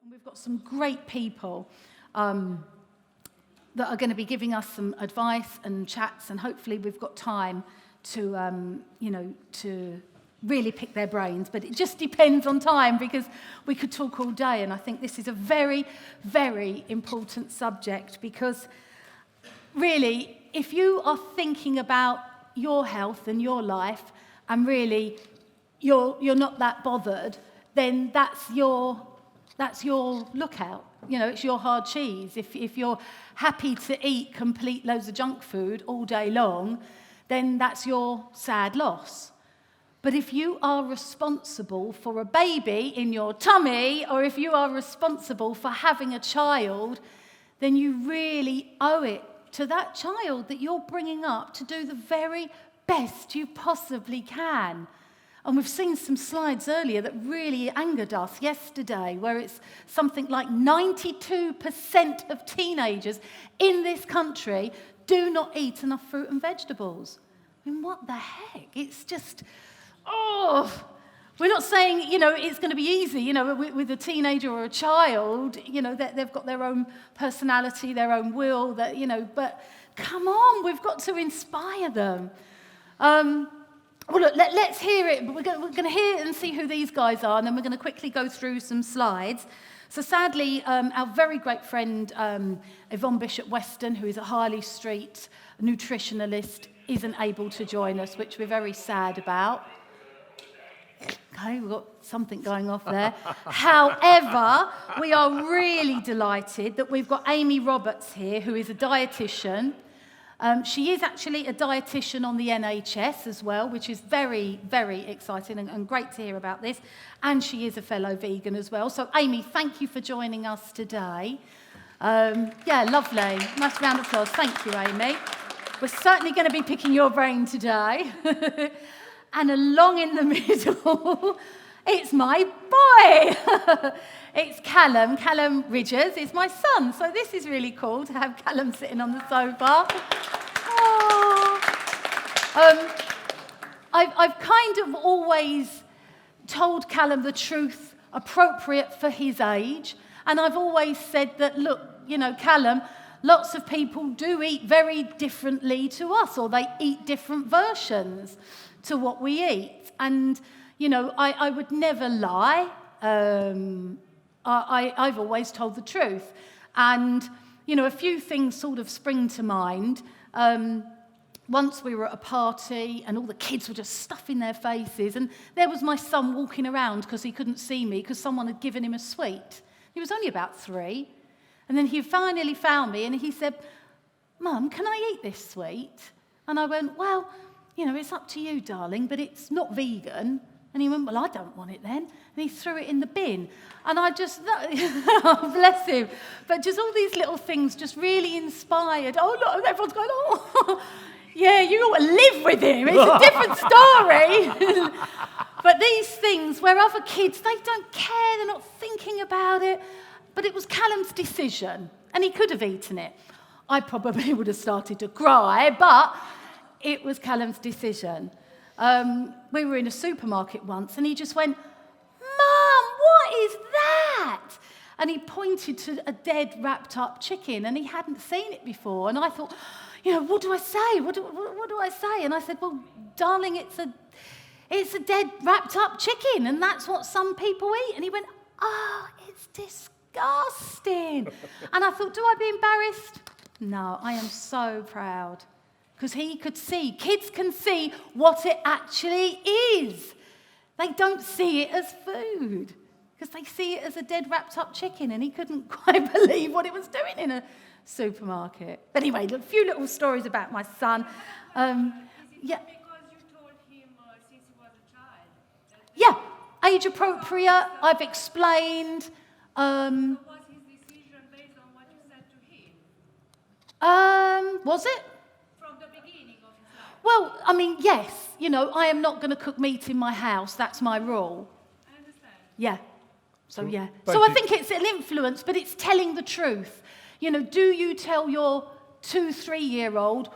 And we've got some great people that are going to be giving us some advice and chats, and hopefully we've got time to, to really pick their brains. But it just depends on time, because we could talk all day, and I think this is a very, very important subject, because really, if you are thinking about your health and your life, and really you're not that bothered, then that's your lookout. You know, it's your hard cheese. If you're happy to eat complete loads of junk food all day long, then that's your sad loss. But if you are responsible for a baby in your tummy, or if you are responsible for having a child, then you really owe it to that child that you're bringing up to do the very best you possibly can. And we've seen some slides earlier that really angered us yesterday, where it's something like 92% of teenagers in this country do not eat enough fruit and vegetables. I mean, what the heck? It's just, we're not saying, it's going to be easy, with a teenager or a child, that they've got their own personality, their own will, but come on, we've got to inspire them. Well, look, let's hear it. We're going to hear and see who these guys are, and then we're going to quickly go through some slides. So sadly, our very great friend, Yvonne Bishop-Weston, who is a Harley Street nutritionalist, isn't able to join us, which we're very sad about. Okay, we've got something going off there. However, we are really delighted that we've got Amy Roberts here, who is a dietitian. She is actually a dietitian on the NHS as well, which is very, very exciting and great to hear about this. And she is a fellow vegan as well. So, Amy, thank you for joining us today. Lovely. Nice round of applause. Thank you, Amy. We're certainly going to be picking your brain today. And along in the middle, it's my boy. It's Callum. Callum Ridgers is my son. So this is really cool to have Callum sitting on the sofa. I've kind of always told Callum the truth appropriate for his age. And I've always said that, look, Callum, lots of people do eat very differently to us, or they eat different versions to what we eat. And, I would never lie. I've always told the truth. And, a few things sort of spring to mind. Once we were at a party and all the kids were just stuffing their faces, and there was my son walking around because he couldn't see me because someone had given him a sweet. He was only about 3. And then he finally found me and he said, "Mum, can I eat this sweet?" And I went, "Well, it's up to you, darling, but it's not vegan." And he went, "Well, I don't want it then." And he threw it in the bin. And I just, bless him. But just all these little things just really inspired. Oh, look, everyone's going, "Oh, yeah, you ought to live with him. It's a different story." But these things where other kids, they don't care, they're not thinking about it. But it was Callum's decision, and he could have eaten it. I probably would have started to cry, but it was Callum's decision. We were in a supermarket once, and he just went, "Mum, what is that?" And he pointed to a dead, wrapped-up chicken, and he hadn't seen it before. And I thought, what do I say? What do I say? And I said, "Well, darling, it's a dead, wrapped-up chicken, and that's what some people eat." And he went, "Oh, it's disgusting." And I thought, do I be embarrassed? No, I am so proud. Because he could see, kids can see what it actually is. They don't see it as food, because they see it as a dead wrapped up chicken, and he couldn't quite believe what it was doing in a supermarket. But anyway, a few little stories about my son. Because you told him since he was a child? Age appropriate, I've explained. Was his decision based on what you said to him? Was it? From the beginning of his life? Well, I mean, yes. I am not going to cook meat in my house. That's my rule. I understand. Yeah. So I think it's an influence, but it's telling the truth. Do you tell your 2-3-year-old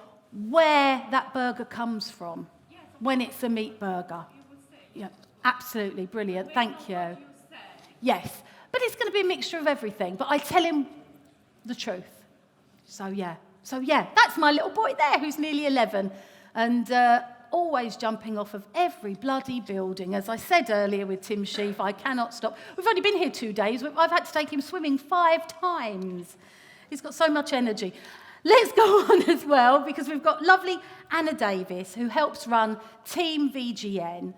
where that burger comes from? Yes, when it's a meat burger? You would say. Yeah, absolutely. Brilliant. Thank you. What you said. Yes. But it's going to be a mixture of everything. But I tell him the truth. So yeah, that's my little boy there who's nearly 11 and always jumping off of every bloody building. As I said earlier with Tim Sheaf, I cannot stop. We've only been here 2 days. I've had to take him swimming 5 times. He's got so much energy. Let's go on as well, because we've got lovely Anna Davies, who helps run Team VGN.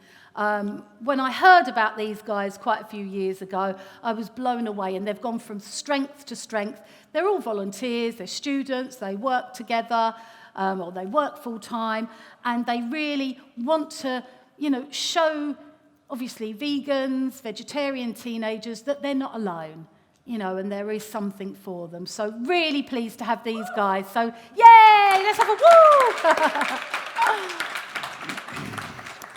When I heard about these guys quite a few years ago, I was blown away, and they've gone from strength to strength. They're all volunteers, they're students, they work together, or they work full-time, and they really want to, show, obviously, vegans, vegetarian teenagers that they're not alone. And there is something for them. So really pleased to have these guys. So, yay! Let's have a woo!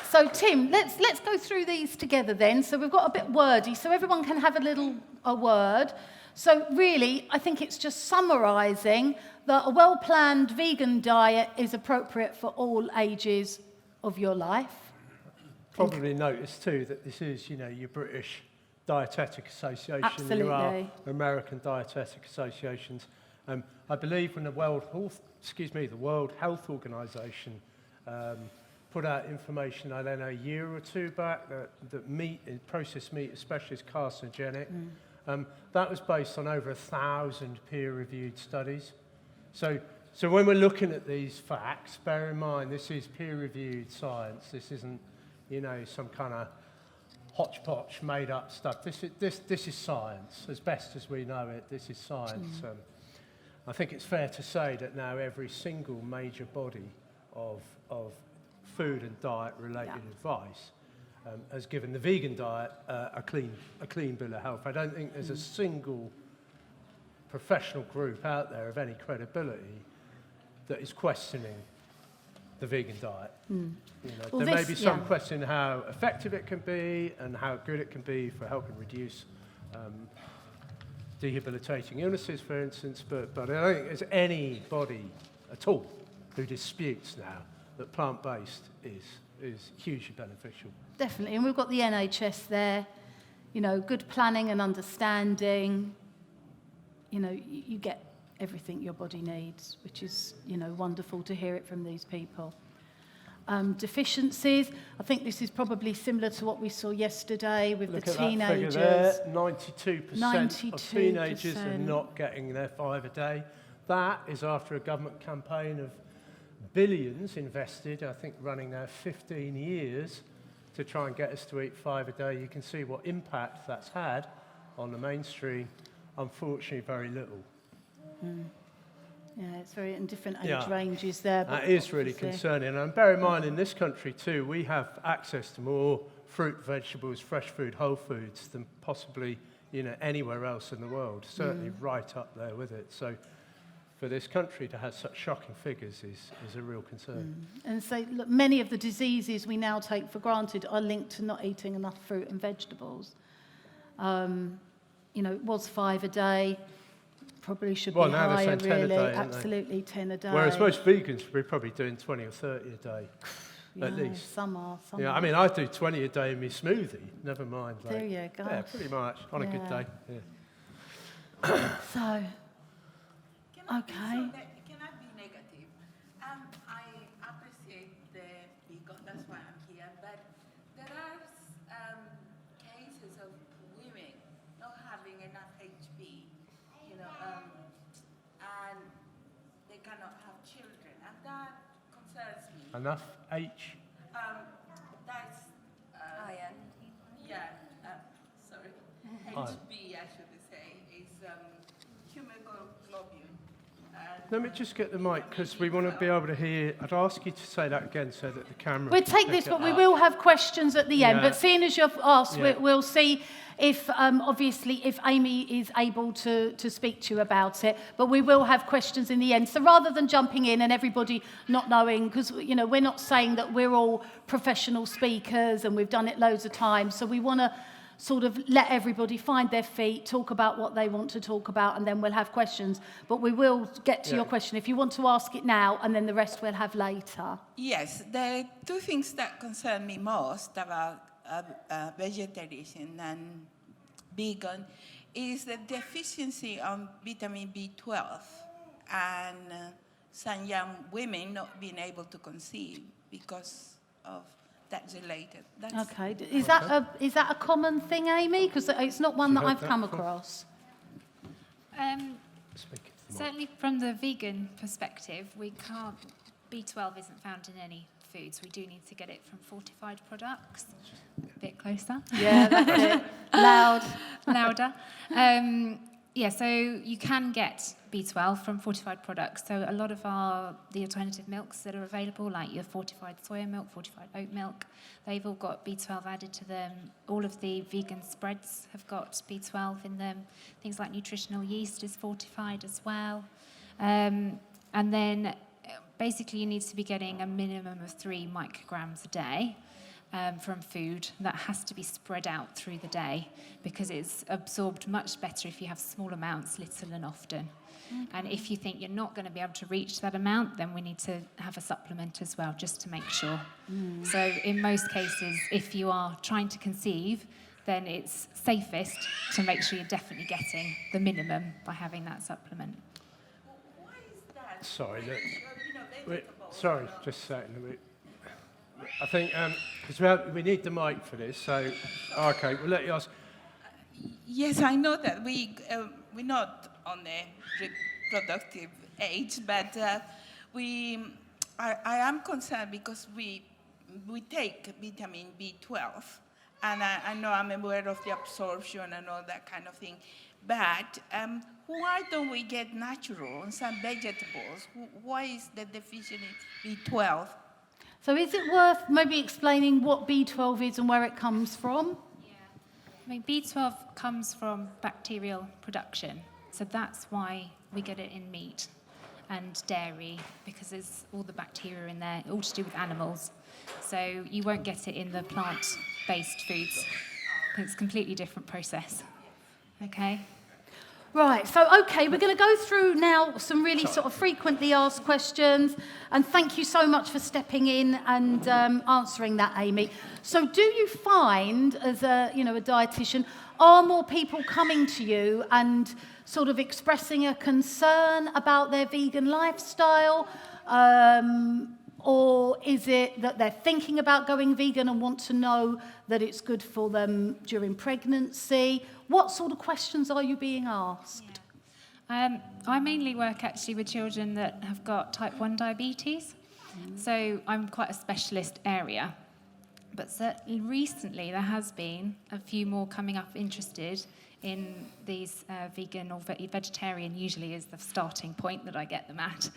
So, Tim, let's go through these together then. So we've got a bit wordy, so everyone can have a word. So really, I think it's just summarising that a well-planned vegan diet is appropriate for all ages of your life. Probably notice too that this is, your British Dietetic Association. Absolutely. There are American dietetic associations. I believe when the World Health Organization put out information, I don't know, a year or 2 back, that meat, processed meat especially, is carcinogenic. That was based on over 1,000 peer-reviewed studies. So when we're looking at these facts, bear in mind this is peer-reviewed science. This isn't, some kind of hodgepodge made-up stuff. This is science, as best as we know it. This is science. I think it's fair to say that now every single major body of food and diet-related advice has given the vegan diet a clean bill of health. I don't think there's a single professional group out there of any credibility that is questioning the vegan diet. Well, there may be some question how effective it can be and how good it can be for helping reduce debilitating illnesses, for instance, but I don't think there's anybody at all who disputes now that plant-based is hugely beneficial. Definitely, and we've got the NHS there, good planning and understanding. You get everything your body needs, which is, wonderful to hear it from these people. Deficiencies, I think this is probably similar to what we saw yesterday with the teenagers. That figure there, 92% of teenagers are not getting their 5 a day. That is after a government campaign of billions invested, I think running now 15 years, to try and get us to eat 5 a day. You can see what impact that's had on the mainstream. Unfortunately, very little. Yeah, it's very in different age ranges there. But that is really concerning. And bear in mind, in this country too, we have access to more fruit, vegetables, fresh food, whole foods than possibly anywhere else in the world. Certainly right up there with it. So for this country to have such shocking figures is a real concern. And so look, many of the diseases we now take for granted are linked to not eating enough fruit and vegetables. It was 5 a day. Probably should be higher, really. Absolutely, 10 a day. Whereas most vegans would be probably doing 20 or 30 a day, at least. Some are. I mean, I do 20 a day in my smoothie, never mind. There you go. Yeah, pretty much, on a good day. So, okay. Cannot be negative. I appreciate the vegan, that's why I'm here, but there are cases of women not having enough HB, and they cannot have children, and that concerns me. Enough H? That's iron. Sorry. HB, I should say, is hemoglobin. Let me just get the mic, because we want to be able to hear. I'd ask you to say that again so that the camera We'll can take pick this, it but we up. will have questions at the end. Yeah. But seeing as you've asked, Yeah. we'll see if, obviously, if Amy is able to speak to you about it. But we will have questions in the end. So rather than jumping in and everybody not knowing, because, we're not saying that we're all professional speakers and we've done it loads of times. So we want to sort of let everybody find their feet, talk about what they want to talk about, and then we'll have questions. But we will get to your question if you want to ask it now, and then the rest we'll have later. Yes, the 2 things that concern me most about vegetarianism and vegan is the deficiency of vitamin B12 and some young women not being able to conceive because of that's related. That's Okay. Is that a common thing, Amy? Because it's not one You that heard I've that come before? across. Speak to the mic. Certainly from the vegan perspective, B12 isn't found in any foods. We do need to get it from fortified products. A bit closer. Yeah, that's it. Louder. So you can get B12 from fortified products. So a lot of the alternative milks that are available, like your fortified soya milk, fortified oat milk, they've all got B12 added to them. All of the vegan spreads have got B12 in them. Things like nutritional yeast is fortified as well. And then basically you need to be getting a minimum of 3 micrograms a day from food. That has to be spread out through the day because it's absorbed much better if you have small amounts, little and often. Okay. And if you think you're not going to be able to reach that amount, then we need to have a supplement as well, just to make sure. So in most cases, if you are trying to conceive, then it's safest to make sure you're definitely getting the minimum by having that supplement. Why is that? Sorry, look. Wait, Sorry, just a second. I think, because we need the mic for this, so, okay, we'll let you ask. Yes, I know that we're not on the reproductive age, but I am concerned because we take vitamin B12, and I know I'm aware of the absorption and all that kind of thing, but why don't we get natural and some vegetables? Why is the deficiency B12? So is it worth maybe explaining what B12 is and where it comes from? I mean, B12 comes from bacterial production, so that's why we get it in meat and dairy, because there's all the bacteria in there, all to do with animals. So you won't get it in the plant-based foods. It's a completely different process. Okay? Right, so okay, we're going to go through now some really sort of frequently asked questions, and thank you so much for stepping in and answering that, Amy. So do you find, as a dietitian, are more people coming to you and sort of expressing a concern about their vegan lifestyle, or is it that they're thinking about going vegan and want to know that it's good for them during pregnancy? What sort of questions are you being asked? Yeah. I mainly work actually with children that have got type 1 diabetes. So I'm quite a specialist area. But certainly recently there has been a few more coming up interested in these vegan or vegetarian usually is the starting point that I get them at.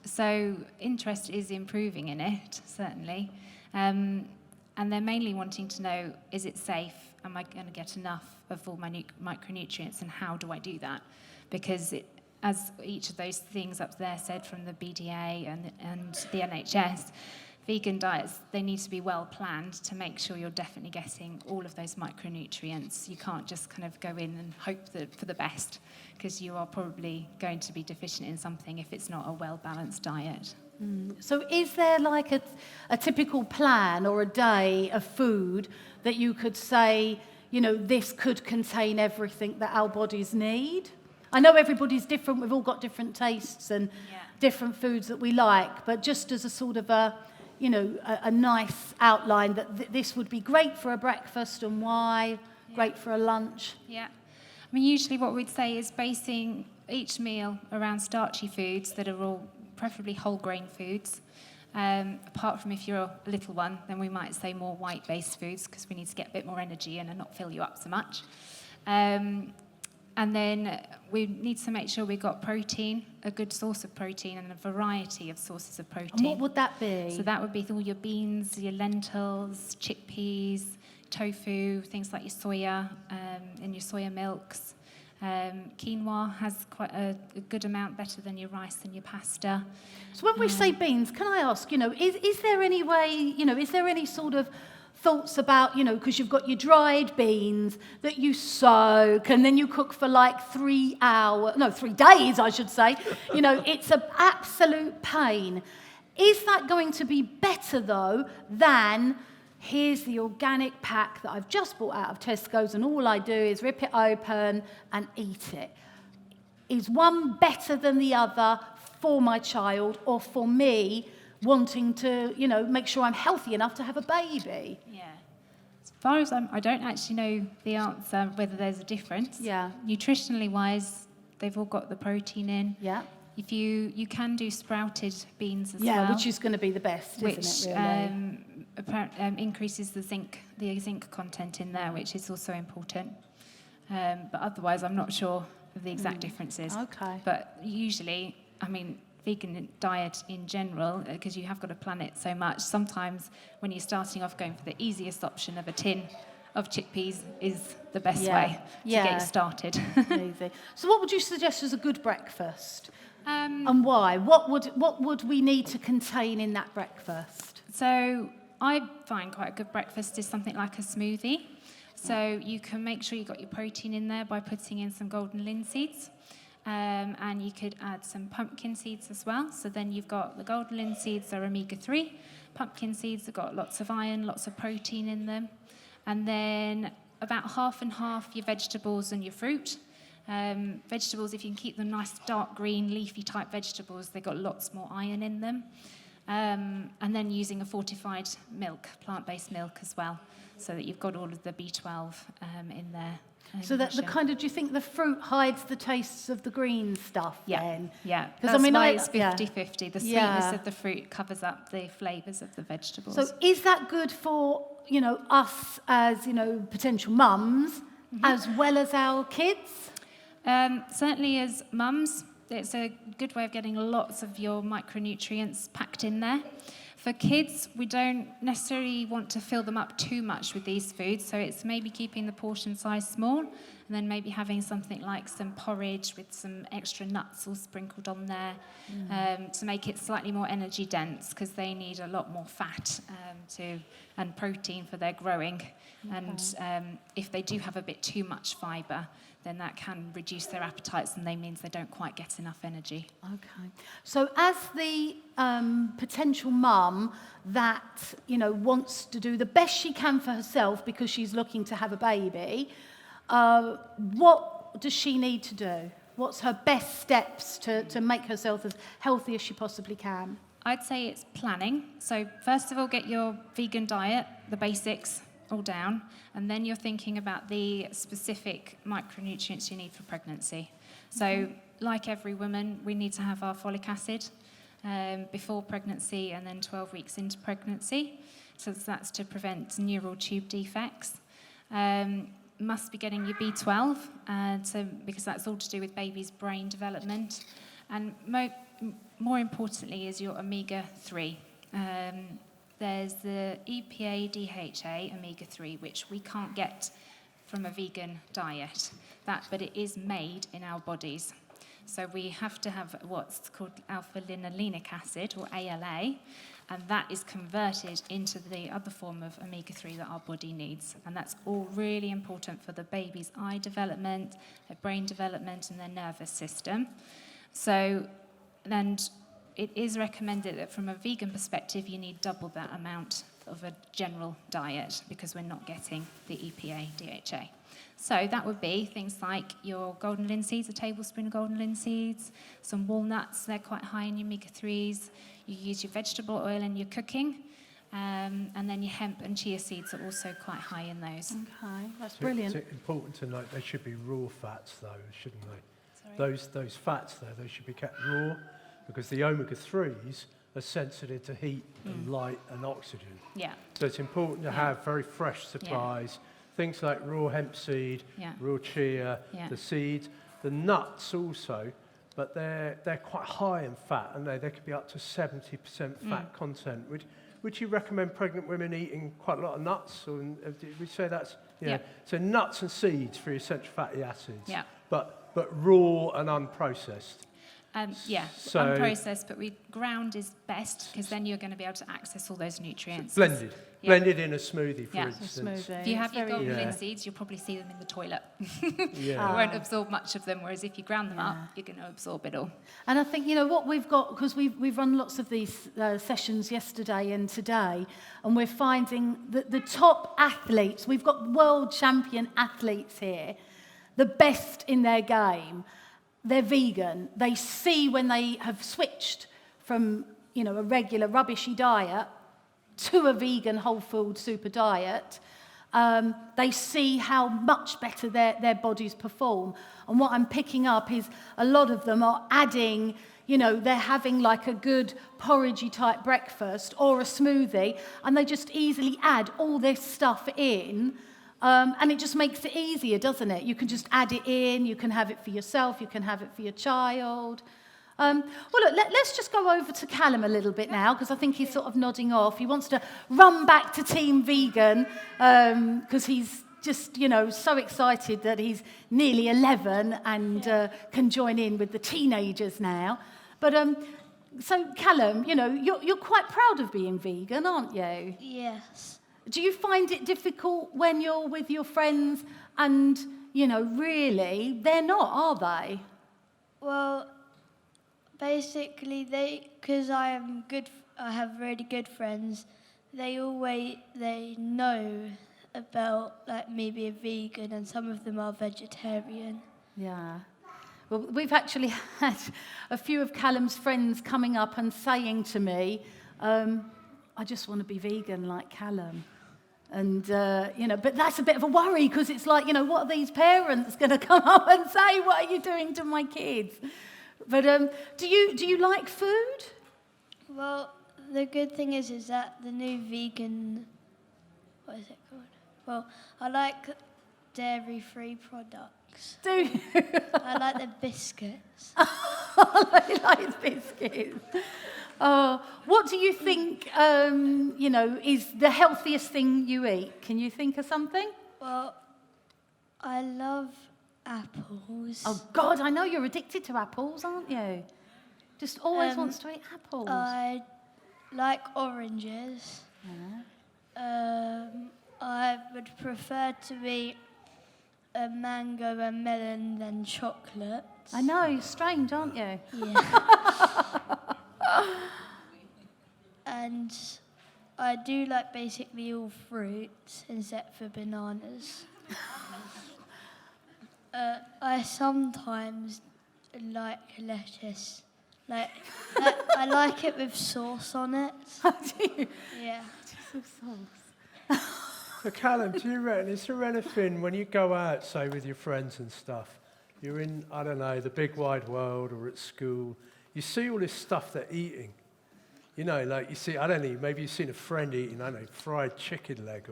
So interest is improving in it, certainly. And they're mainly wanting to know, is it safe? Am I going to get enough of all my micronutrients, and how do I do that? Because as each of those things up there said from the BDA and the NHS, vegan diets, they need to be well planned to make sure you're definitely getting all of those micronutrients. You can't just kind of go in and hope for the best, because you are probably going to be deficient in something if it's not a well-balanced diet. So is there like a typical plan or a day of food that you could say, this could contain everything that our bodies need? I know everybody's different, we've all got different tastes and different foods that we like, but just as a sort of a nice outline that this would be great for a breakfast and why, great for a lunch. Yeah. I mean, usually what we'd say is basing each meal around starchy foods that are all preferably whole grain foods. Apart from if you're a little one, then we might say more white-based foods because we need to get a bit more energy in and not fill you up so much. And then we need to make sure we've got protein, a good source of protein, and a variety of sources of protein. And what would that be? So that would be all your beans, your lentils, chickpeas, tofu, things like your soya and your soya milks. Quinoa has quite a good amount, better than your rice and your pasta. So when we say beans, can I ask, is there any way, is there any sort of thoughts about, because you've got your dried beans that you soak and then you cook for like 3 days, I should say. It's an absolute pain. Is that going to be better, though, than here's the organic pack that I've just bought out of Tesco's, and all I do is rip it open and eat it. Is one better than the other for my child or for me wanting to, make sure I'm healthy enough to have a baby? Yeah. As far as I don't actually know the answer whether there's a difference. Yeah. Nutritionally wise, they've all got the protein in. Yeah. If you can do sprouted beans as well. Yeah, which is going to be the best, isn't it, really? Increases the zinc content in there, which is also important. But otherwise, I'm not sure of the exact differences. Okay. But usually, vegan diet in general, because you have got to plan it so much, sometimes when you're starting off, going for the easiest option of a tin of chickpeas is the best way to get you started. Easy. So what would you suggest as a good breakfast? And why? What would we need to contain in that breakfast? So I find quite a good breakfast is something like a smoothie. So you can make sure you've got your protein in there by putting in some golden linseeds. And you could add some pumpkin seeds as well. So then you've got the golden linseeds, they're omega-3. Pumpkin seeds have got lots of iron, lots of protein in them. And then about half and half your vegetables and your fruit. Vegetables, if you can keep them nice dark green, leafy type vegetables, they've got lots more iron in them. And then using a fortified milk, plant-based milk as well, so that you've got all of the B12 in there. So that do you think the fruit hides the tastes of the green stuff then? Yeah, because it's 50-50. The sweetness of the fruit covers up the flavours of the vegetables. So is that good for, us as, potential mums, as well as our kids? Certainly as mums, it's a good way of getting lots of your micronutrients packed in there. For kids, we don't necessarily want to fill them up too much with these foods, so it's maybe keeping the portion size small, and then maybe having something like some porridge with some extra nuts all sprinkled on there to make it slightly more energy dense, because they need a lot more fat and protein for their growing. Okay. And if they do have a bit too much fibre, then that can reduce their appetites, and that means they don't quite get enough energy. Okay. So as the potential mum that, wants to do the best she can for herself because she's looking to have a baby, what does she need to do? What's her best steps to make herself as healthy as she possibly can? I'd say it's planning. So first of all, get your vegan diet, the basics, all down, and then you're thinking about the specific micronutrients you need for pregnancy. So like every woman, we need to have our folic acid before pregnancy and then 12 weeks into pregnancy. So that's to prevent neural tube defects. Must be getting your B12, because that's all to do with baby's brain development. And more importantly is your omega-3. There's the EPA, DHA, omega-3, which we can't get from a vegan diet, but it is made in our bodies. So we have to have what's called alpha-linolenic acid, or ALA, and that is converted into the other form of omega-3 that our body needs. And that's all really important for the baby's eye development, their brain development, and their nervous system. And it is recommended that from a vegan perspective, you need double that amount of a general diet, because we're not getting the EPA, DHA. So that would be things like your golden linseeds, a tablespoon of golden linseeds, some walnuts, they're quite high in your omega-3s. You use your vegetable oil in your cooking, and then your hemp and chia seeds are also quite high in those. Okay, that's brilliant. It's important to note they should be raw fats, though, shouldn't they? Sorry? Those fats there, they should be kept raw, because the omega-3s are sensitive to heat and light and oxygen. Yeah. So it's important to have very fresh supplies, things like raw hemp seed, raw chia, the seeds, the nuts also, but they're quite high in fat, and they could be up to 70% fat content. Would you recommend pregnant women eating quite a lot of nuts? Or did we say that's, So nuts and seeds for your essential fatty acids, but raw and unprocessed. So- unprocessed, but ground is best because then you're going to be able to access all those nutrients. Blended. Yeah. Blended in a smoothie, for Yeah. instance. If you have your golden Yeah. linseeds, you'll probably see them in the toilet. Yeah. You won't absorb much of them, whereas if you ground them up, you're going to absorb it all. And I think, you know, what we've got, because we've run lots of these sessions yesterday and today, and we're finding that the top athletes, we've got world champion athletes here, the best in their game, they're vegan. They see when they have switched from, you know, a regular rubbishy diet to a vegan whole food super diet, they see how much better their bodies perform. And what I'm picking up is a lot of them are adding, you know, they're having like a good porridgey type breakfast or a smoothie, and they just easily add all this stuff in, and it just makes it easier, doesn't it? You can just add it in, you can have it for yourself, you can have it for your child. Well, look, let's just go over to Callum a little bit now, because I think he's sort of nodding off. He wants to run back to Team Vegan, because he's just, you know, so excited that he's nearly 11 and can join in with the teenagers now. But so Callum, you know, you're quite proud of being vegan, aren't you? Yes. Do you find it difficult when you're with your friends and, you know, really, they're not, are they? Well, basically, because I have really good friends. They know about like me being vegan, and some of them are vegetarian. Yeah. Well, we've actually had a few of Callum's friends coming up and saying to me, I just want to be vegan like Callum. And, you know, but that's a bit of a worry, because it's like, you know, what are these parents going to come up and say? What are you doing to my kids? But do you like food? Well, the good thing is that the new vegan, what is it called? Well, I like dairy-free products. Do you? I like the biscuits. I like biscuits. What do you think, you know, is the healthiest thing you eat? Can you think of something? Well, I love apples. Oh, God, I know you're addicted to apples, aren't you? Just always wants to eat apples. I like oranges. I would prefer to eat a mango and melon than chocolate. I know, you're strange, aren't you? Yeah. And I do like basically all fruits except for bananas. I sometimes like lettuce. I like it with sauce on it. Do you? Yeah. Just with sauce. So Callum, do you reckon, is there anything when you go out, say, with your friends and stuff, you're in, I don't know, the big wide world or at school, you see all this stuff they're eating? You know, like you see, I don't know, maybe you've seen a friend eating, I don't know, fried chicken leg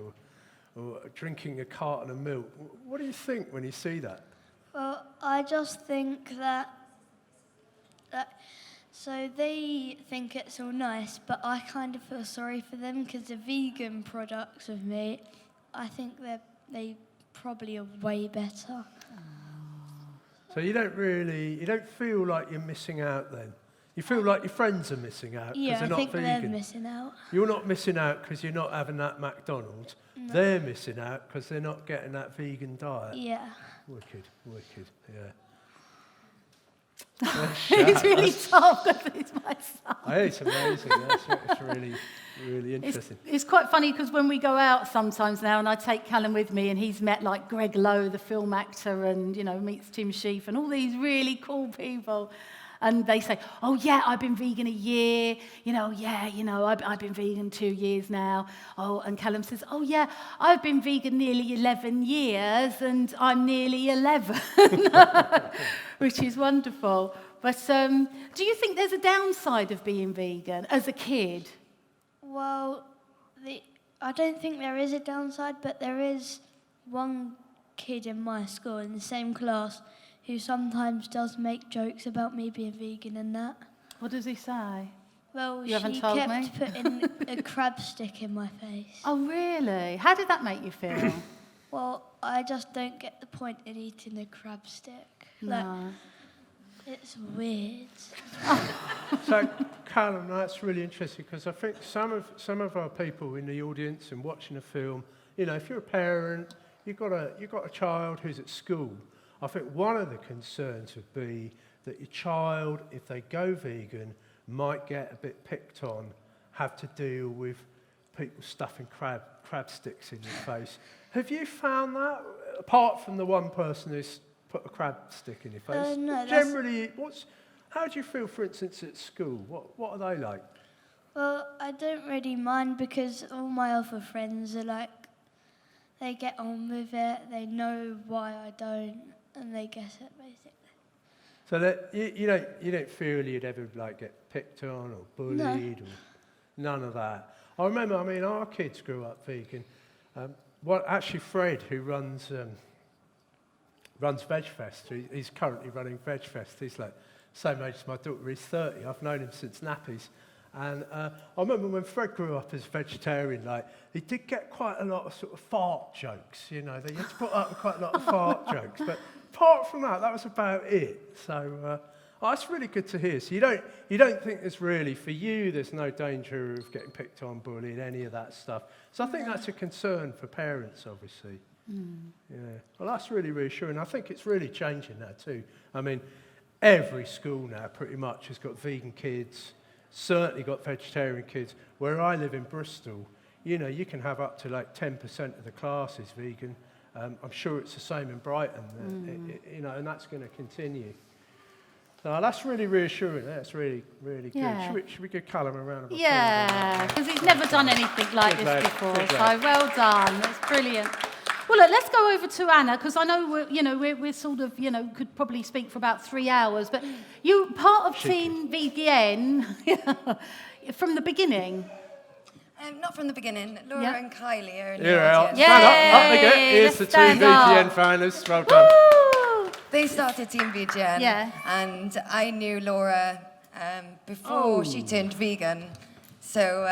or drinking a carton of milk. What do you think when you see that? Well, I just think that so they think it's all nice, but I kind of feel sorry for them because the vegan products of meat, I think they probably are way better. So you don't feel like you're missing out then? You feel like your friends are missing out because Yeah, they're I not think vegan? they're missing out. You're not missing out because you're not having that McDonald's. No. They're missing out because they're not getting that vegan diet. Yeah. Wicked, yeah. It's really tough because it's my son. It's amazing. It's really, really interesting. It's quite funny because when we go out sometimes now, and I take Callum with me, and he's met like Greg Lowe, the film actor, and, you know, meets Tim Sheaf and all these really cool people. And they say, oh, yeah, I've been vegan a year. I've been vegan 2 years now. Oh, and Callum says, oh, yeah, I've been vegan nearly 11 years, and I'm nearly 11, which is wonderful. But do you think there's a downside of being vegan as a kid? Well, I don't think there is a downside, but there is one kid in my school in the same class who sometimes does make jokes about me being vegan and that. What does he say? Well, You haven't she told kept me? putting a crab stick in my face. Oh, really? How did that make you feel? Well, I just don't get the point in eating a crab stick. No. It's weird. So, Callum, that's really interesting because I think some of our people in the audience and watching a film, you know, if you're a parent, you've got a child who's at school, I think one of the concerns would be that your child, if they go vegan, might get a bit picked on, have to deal with people stuffing crab sticks in your face. Have you found that, apart from the one person who's put a crab stick in your face? No, generally, how do you feel, for instance, at school? What are they like? Well, I don't really mind because all my other friends are like, they get on with it, they know why I don't, and they get it basically. So that you don't feel you'd ever like get picked on or bullied or none of that. I remember, our kids grew up vegan. Actually, Fred, who runs VegFest, he's currently running VegFest. He's like same age as my daughter. He's 30. I've known him since nappies. And I remember when Fred grew up as a vegetarian, like, he did get quite a lot of sort of fart jokes, you know. They had to put up with quite a lot of fart jokes. But apart from that was about it. So that's really good to hear. So you don't think there's really, for you, there's no danger of getting picked on, bullied, any of that stuff. So I think that's a concern for parents, obviously. Yeah. Well, that's really reassuring. I think it's really changing now too. Every school now pretty much has got vegan kids, certainly got vegetarian kids. Where I live in Bristol, you know, you can have up to like 10% of the class is vegan. I'm sure it's the same in Brighton, and that's going to continue. So that's really reassuring. That's really, really good. Yeah. Should we give Callum a round of applause? Yeah, because he's never done anything like Good this lad, before. good So lad. well done. That's brilliant. Well, look, let's go over to Anna, because I know we're sort of, could probably speak for about 3 hours, but you part of Team VGN from the beginning. Not from the beginning. Laura Yeah. and Kylie are in You're the out. audience. Yay, Stand up they get. Here's the let's two stand VGN up. finalists. Well done. Woo! They started Team VGN, Yeah. and I knew Laura before she turned vegan. So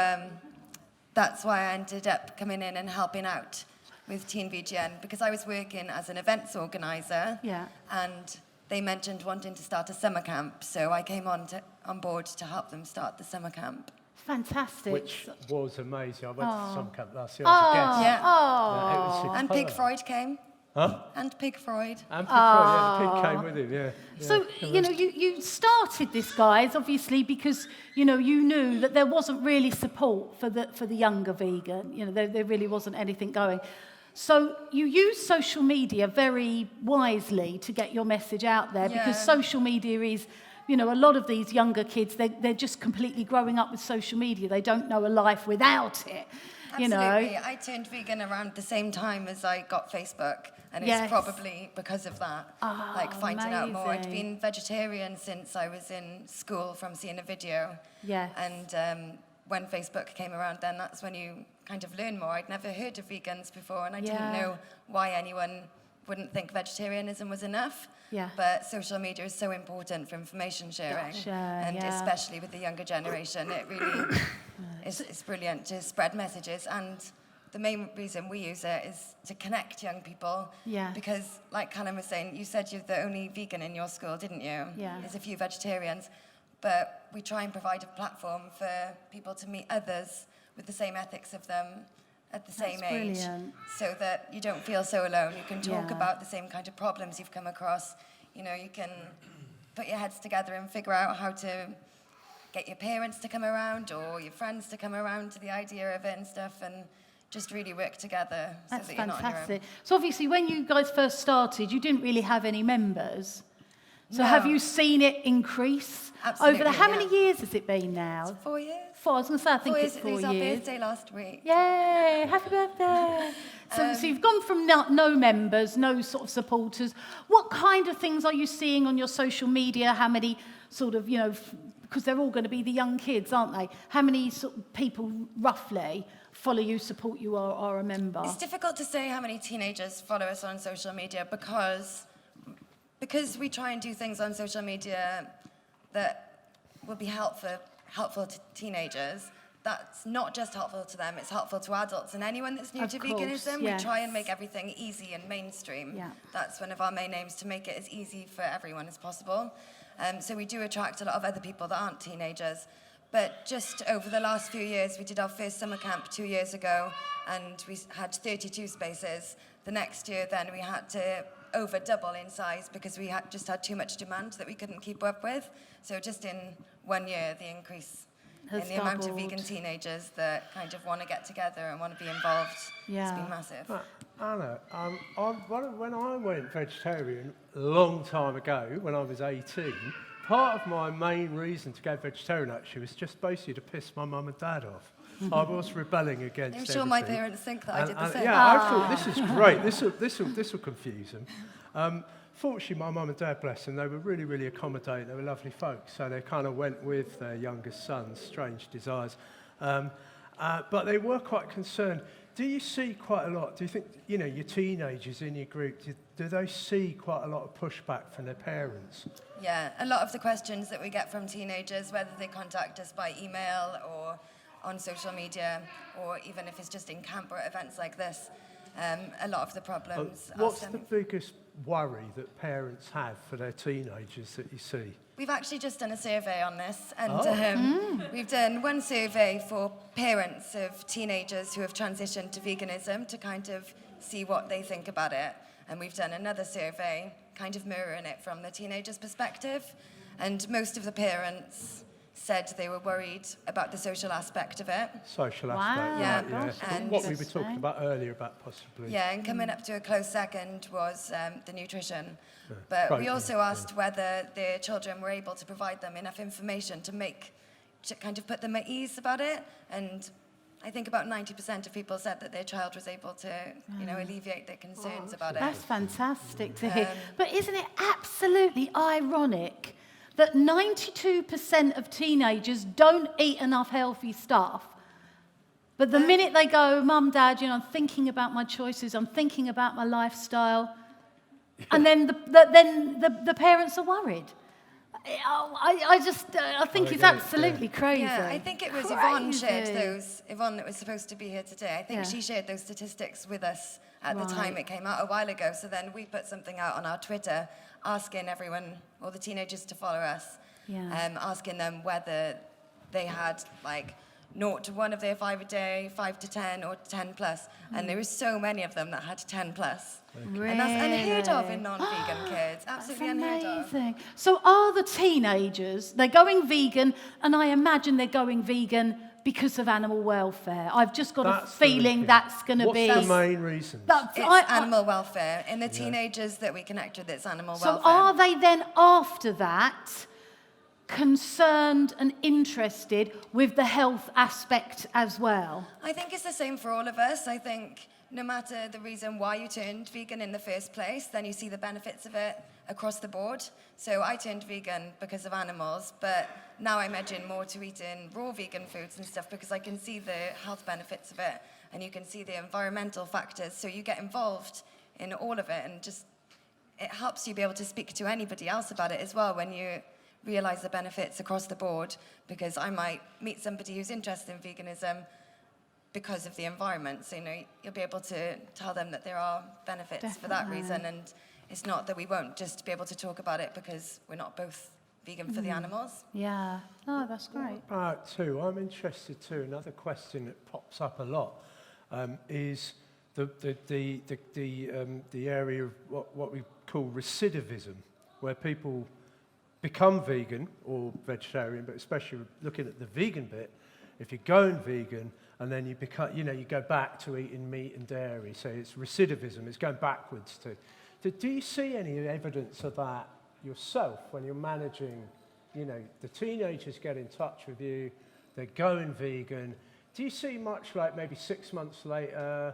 that's why I ended up coming in and helping out with Team VGN, because I was working as an events organizer, Yeah. and they mentioned wanting to start a summer camp. So I came on board to help them start the summer camp. Fantastic. Which was amazing. I went to some camp last year as a guest. Yeah. Yeah, it was And superb. Pig Freud came. Huh? And Pig Freud. And Pig Freud, yeah, the pig came with him, yeah. So, you started this, guys, obviously, because, you knew that there wasn't really support for the younger vegan. There really wasn't anything going. So you use social media very wisely to get your message out there, because social media is, a lot of these younger kids, they're just completely growing up with social media. They don't know a life without it, Absolutely. I turned vegan around the same time as I got Facebook, and Yes. it's probably because of that, finding out more. I'd amazing. been vegetarian since I was in school from seeing a video. Yes. And when Facebook came around, then that's when you kind of learn more. I'd never heard of vegans before, and I didn't know why anyone wouldn't think vegetarianism was enough. Yeah. But social media is so important for information sharing, Gotcha, and yeah. especially with the younger generation, it really is brilliant to spread messages. And the main reason we use it is to connect young people. Yeah. Because, like Callum was saying, you said you're the only vegan in your school, didn't you? Yeah. There's a few vegetarians, but we try and provide a platform for people to meet others with the same ethics of them at the same That's age, brilliant. so that you don't feel so alone. You can talk Yeah. about the same kind of problems you've come across. You can put your heads together and figure out how to get your parents to come around or your friends to come around to the idea of it and stuff, and just really work together so That's that you're not on your own. fantastic. So obviously, when you guys first started, you didn't really have any members. So No. have you seen it increase Absolutely, over How many yeah. years has it been now? 4 years? 4. I was going to say, I think 4 it's years. 4 It was our years. birthday last week. Yay! Happy birthday! So you've gone from no members, no sort of supporters. What kind of things are you seeing on your social media? How many sort of, because they're all going to be the young kids, aren't they? How many sort of people roughly follow you, support you, or are a member? It's difficult to say how many teenagers follow us on social media because we try and do things on social media that will be helpful to teenagers. That's not just helpful to them, it's helpful to adults and anyone that's new Of to course, veganism. yes. We try and make everything easy and mainstream. Yeah. That's one of our main aims, to make it as easy for everyone as possible. So we do attract a lot of other people that aren't teenagers. But just over the last few years, we did our first summer camp 2 years ago, and we had 32 spaces. The next year, then, we had to over double in size because we just had too much demand that we couldn't keep up with. So just in 1 year, the increase in the amount of vegan teenagers that kind of want to get together and want to be involved has been massive. Anna, when I went vegetarian a long time ago, when I was 18, part of my main reason to go vegetarian actually was just basically to piss my mum and dad off. I was rebelling against I'm sure everything. my parents think that I did the same. Yeah, I thought this is great. This will confuse them. Fortunately, my mum and dad, bless them, they were really, really accommodating. They were lovely folks, so they kind of went with their youngest son's strange desires. But they were quite concerned. Do you see quite a lot? Do you think, your teenagers in your group, do they see quite a lot of pushback from their parents? Yeah, a lot of the questions that we get from teenagers, whether they contact us by email or on social media, or even if it's just in camp or at events like this, a lot of the problems are What's the biggest worry that parents have for their teenagers that you see? We've actually just done a survey on this, and we've done one survey for parents of teenagers who have transitioned to veganism to kind of see what they think about it. And we've done another survey, kind of mirroring it from the teenagers' perspective. And most of the parents said they were worried about the social aspect of it. Social Wow. aspect, right, yeah. Gosh, And what we were talking about earlier about possibly. Yeah, and coming up to a close second was the nutrition. But we protein, also asked whether their children were able to provide them enough information to kind of put them at ease about it. And I think about 90% of people said that their child was able to, alleviate their concerns about it. That's fantastic to hear. But isn't it absolutely ironic that 92% of teenagers don't eat enough healthy stuff? But the minute they go, Mum, Dad, I'm thinking about my choices, I'm thinking about my lifestyle, and then the parents are worried. I think it's absolutely crazy. Yeah, I think it was Yvonne that was supposed to be here today. I think she shared those statistics with us at the time it came out a while ago. So then we put something out on our Twitter asking everyone, all the teenagers to follow us, asking them whether they had 0 to 1 of their 5 a day, 5 to 10, or 10 plus. And there were so many of them that had 10 plus. Really? And that's unheard of in non-vegan kids. Absolutely unheard of. Amazing. So are the teenagers, they're going vegan, and I imagine they're going vegan because of animal welfare. I've just got a feeling that's going to be... What's the main reason? It's animal welfare. In the teenagers that we connect with, it's animal welfare. So are they then, after that, concerned and interested with the health aspect as well? I think it's the same for all of us. I think no matter the reason why you turned vegan in the first place, then you see the benefits of it across the board. So I turned vegan because of animals, but now I'm edging more to eating raw vegan foods and stuff because I can see the health benefits of it, and you can see the environmental factors. So you get involved in all of it, and just it helps you be able to speak to anybody else about it as well when you realize the benefits across the board, because I might meet somebody who's interested in veganism because of the environment. So, you'll be able to tell them that there are benefits for that reason, and it's not that we won't just be able to talk about it because we're not both vegan for the animals. Yeah. No, that's great. Too, I'm interested too. Another question that pops up a lot is the area of what we call recidivism, where people become vegan or vegetarian, but especially looking at the vegan bit, if you're going vegan and then you become, you go back to eating meat and dairy, so it's recidivism, it's going backwards to. Do you see any evidence of that yourself when you're managing, the teenagers get in touch with you, they're going vegan. Do you see much like maybe 6 months later,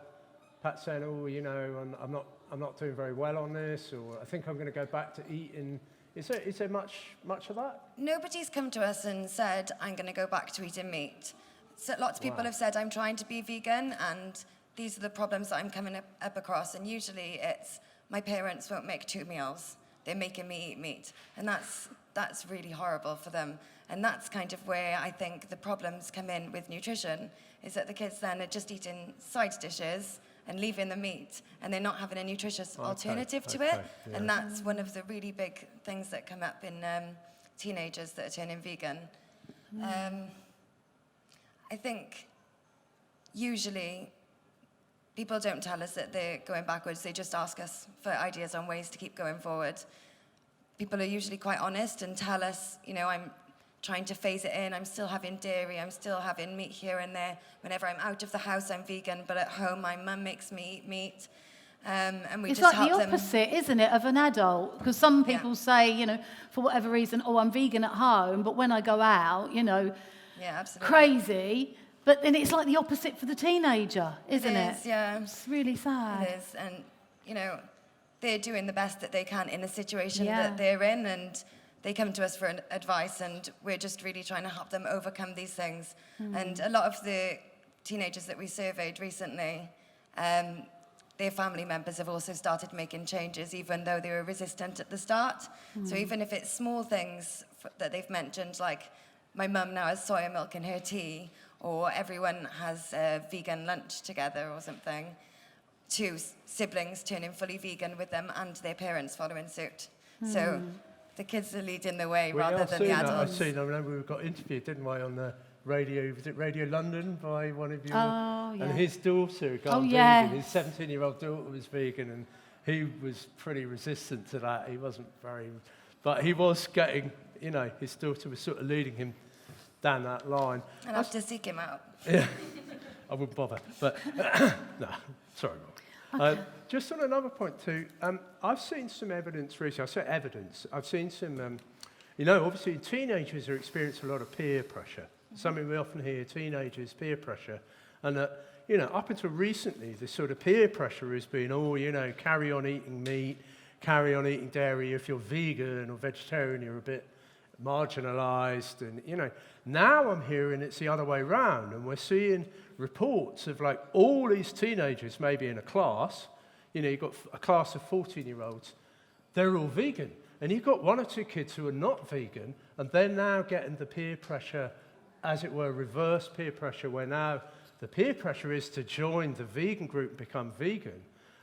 Pat saying, I'm not doing very well on this, or I think I'm going to go back to eating? Is there much of that? Nobody's come to us and said, I'm going to go back to eating meat. So lots of people have said, I'm trying to be vegan, and these are the problems that I'm coming up across. And usually it's, my parents won't make 2 meals. They're making me eat meat. And that's really horrible for them. And that's kind of where I think the problems come in with nutrition, is that the kids then are just eating side dishes and leaving the meat, and they're not having a nutritious alternative to it. Yeah. And that's one of the really big things that come up in teenagers that are turning vegan. I think usually people don't tell us that they're going backwards. They just ask us for ideas on ways to keep going forward. People are usually quite honest and tell us, you know, I'm trying to phase it in. I'm still having dairy. I'm still having meat here and there. Whenever I'm out of the house, I'm vegan. But at home, my mum makes me eat meat. And we It's just like help the them. opposite, isn't it, of an adult? Because some Yeah. people say, you know, for whatever reason, oh, I'm vegan at home, but when I go out, you know, Yeah, absolutely. crazy. But then it's like the opposite for the teenager, isn't it? It is, yeah. It's really sad. It is, and you know, they're doing the best that they can in the situation Yeah. that they're in, and they come to us for advice, and we're just really trying to help them overcome these things. And a lot of the teenagers that we surveyed recently, their family members have also started making changes, even though they were resistant at the start. So even if it's small things that they've mentioned, like my mum now has soya milk in her tea, or everyone has a vegan lunch together or something, to siblings turning fully vegan with them and their parents following suit. So the kids are leading the way rather than the adults. I remember we got interviewed, didn't we, on the radio, was it Radio London, by one of your... Oh, yeah. And his daughter had gone yes. vegan. His 17-year-old daughter was vegan, and he was pretty resistant to that. He wasn't very... But he was getting, you know, his daughter was sort of leading him down that line. And I have to seek him out. Yeah, I wouldn't bother. But, no, sorry, Rob. Okay. Just on another point too, I've seen some evidence recently. I say evidence. I've seen some, you know, obviously teenagers are experiencing a lot of peer pressure. Something we often hear, teenagers, peer pressure. And, you know, up until recently, the sort of peer pressure has been, oh, you know, carry on eating meat, carry on eating dairy. If you're vegan or vegetarian, you're a bit marginalised. And, you know, now I'm hearing it's the other way round. And we're seeing reports of, like, all these teenagers maybe in a class. You know, you've got a class of 14-year-olds. They're all vegan. And you've got one or two kids who are not vegan, and they're now getting the peer pressure, as it were, reverse peer pressure, where now the peer pressure is to join the vegan group and become vegan.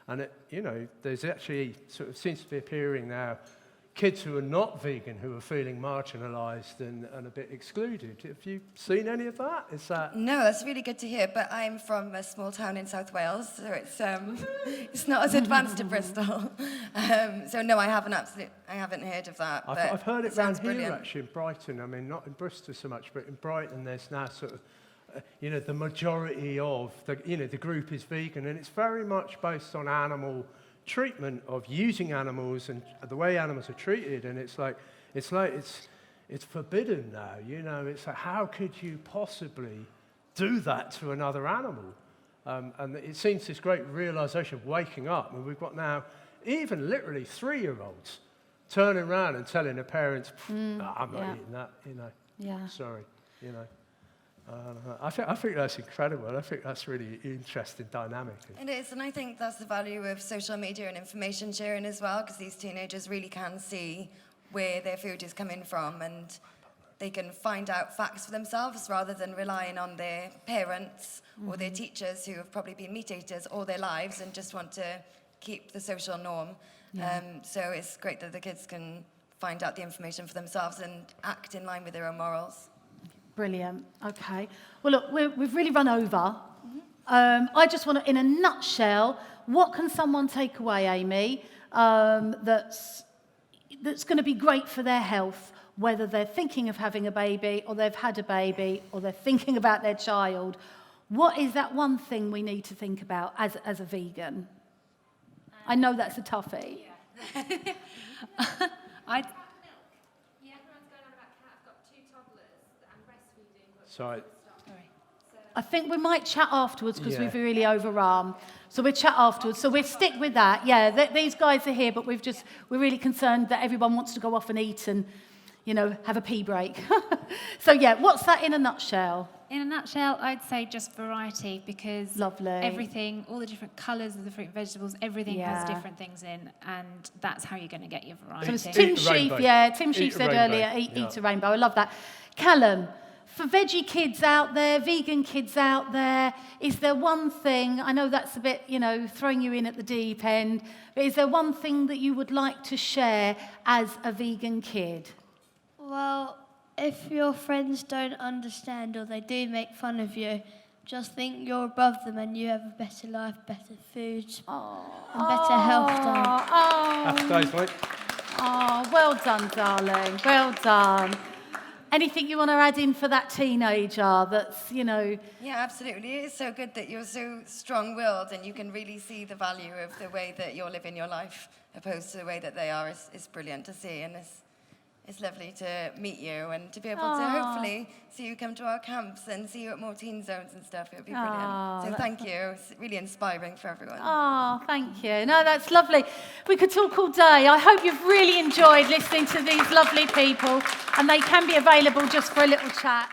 And, it, you know, there's actually sort of seems to be appearing now kids who are not vegan who are feeling marginalised and a bit excluded. Have you seen any of that? Is that... No, that's really good to hear, but I'm from a small town in South Wales, so it's not as advanced as Bristol. So no, I haven't heard of that. But I've heard it around sounds here, brilliant. actually, in Brighton. I mean, not in Bristol so much, but in Brighton there's now sort of, you know, the majority of, the, you know, the group is vegan, and it's very much based on animal treatment, of using animals and the way animals are treated, and it's forbidden now, you know. It's like, how could you possibly do that to another animal? And it seems this great realization of waking up, and we've got now even literally 3-year-olds turning around and telling their parents, I'm not eating that, you know. Yeah. Sorry, you know. I think that's incredible. I think that's really interesting dynamic. It is, and I think that's the value of social media and information sharing as well, because these teenagers really can see where their food is coming from, and they can find out facts for themselves rather than relying on their parents or their teachers who have probably been meat eaters all their lives and just want to keep the social norm. Yeah. So it's great that the kids can find out the information for themselves and act in line with their own morals. Brilliant. Okay. Well, look, we've really run over. I just want to, in a nutshell, what can someone take away, Amy, that's going to be great for their health, whether they're thinking of having a baby or they've had a baby or they're thinking about their child? What is that one thing we need to think about as a vegan? I know that's a toughie. Sorry. I think we might chat afterwards because Yeah. we've really overrun. So we'll chat afterwards. So we'll stick with that. Yeah, these guys are here, but we're really concerned that everyone wants to go off and eat and, you know, have a pee break. So yeah, what's that in a nutshell? In a nutshell, I'd say just variety, because Lovely. everything, all the different colours of the fruit and vegetables, everything Yeah. has different things in, and that's how you're going to get your So variety. it's Eat Tim a Sheaf, rainbow. yeah, Tim Eat Sheaf a said rainbow, earlier, yeah. eat a rainbow. I love that. Callum, for veggie kids out there, vegan kids out there, is there one thing, I know that's a bit, you know, throwing you in at the deep end, but is there one thing that you would like to share as a vegan kid? Well, if your friends don't understand or they do make fun of you, just think you're above them and you have a better life, better food, and better health. Happy days, mate. Oh, well done, darling. Well done. Anything you want to add in for that teenager that's, you know... Yeah, absolutely. It's so good that you're so strong-willed and you can really see the value of the way that you're living your life opposed to the way that they are. It's brilliant to see, and it's lovely to meet you and to be able to hopefully see you come to our camps and see you at more teen zones and stuff. It would be brilliant. So thank you. It's really inspiring for everyone. Oh, thank you. No, that's lovely. We could talk all day. I hope you've really enjoyed listening to these lovely people, and they can be available just for a little chat.